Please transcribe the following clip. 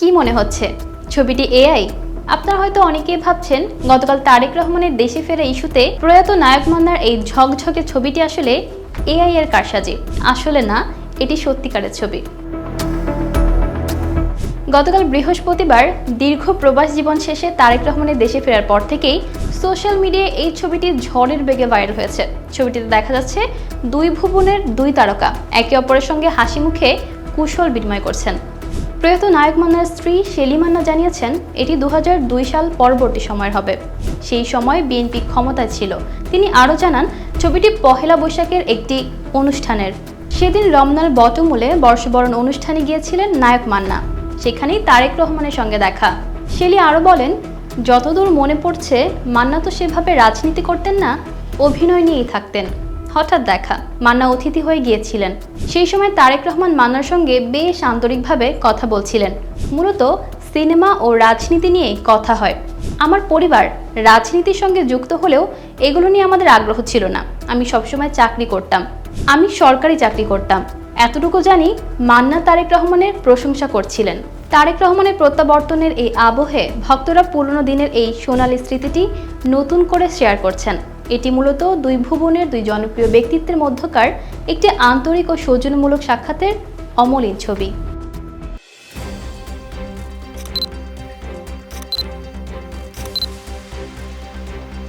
কি মনে হচ্ছে ছবিটি এআই? আপনারা হয়তো অনেকেই ভাবছেন গতকাল তারেক রহমানের দেশে ফেরা ইস্যুতে প্রয়াত নায়ক মান্নার এই ঝকঝকে ছবিটি আসলে এআই এর কারসাজি। আসলে না, এটি সত্যিকারের ছবি। গতকাল বৃহস্পতিবার দীর্ঘ প্রবাস জীবন শেষে তারেক রহমানের দেশে ফেরার পর থেকেই সোশ্যাল মিডিয়ায় এই ছবিটি ঝড়ের বেগে ভাইরাল হয়েছে। ছবিটিতে দেখা যাচ্ছে দুই ভুবনের দুই তারকা একে অপরের সঙ্গে হাসি মুখে কুশল বিনিময় করছেন। প্রয়াত নায়ক মান্নার স্ত্রী শেলি মান্না জানিয়েছেন এটি 2002 সাল পরবর্তী সময়ের হবে। সেই সময় বিএনপি ক্ষমতায় ছিল। তিনি আরও জানান ছবিটি পহেলা বৈশাখের একটি অনুষ্ঠানের। সেদিন রমনার বটমূলে বর্ষবরণ অনুষ্ঠানে গিয়েছিলেন নায়ক মান্না। সেখানেই তারেক রহমানের সঙ্গে দেখা। শেলি আরও বলেন, যতদূর মনে পড়ছে মান্না তো সেভাবে রাজনীতি করতেন না, অভিনয় নিয়েই থাকতেন। হঠাৎ দেখা, মান্না অতিথি হয়ে গিয়েছিলেন। সেই সময় তারেক রহমান মান্নার সঙ্গে বেশ আন্তরিকভাবে কথা বলছিলেন। মূলত সিনেমা ও রাজনীতি নিয়েই কথা হয়। আমার পরিবার রাজনীতির সঙ্গে যুক্ত হলেও এগুলো নিয়ে আমাদের আগ্রহ ছিল না। আমি সবসময় চাকরি করতাম, আমি সরকারি চাকরি করতাম। এতটুকু জানি মান্না তারেক রহমানের প্রশংসা করছিলেন। তারেক রহমানের প্রত্যাবর্তনের এই আবহে ভক্তরা পুরনো দিনের এই সোনালী স্মৃতিটি নতুন করে শেয়ার করছেন। এটি মূলত দুই ভুবনের দুই জনপ্রিয় ব্যক্তিত্বের মধ্যকার একটি আন্তরিক ও সৌজন্যমূলক সাক্ষাতের অমলিন ছবি।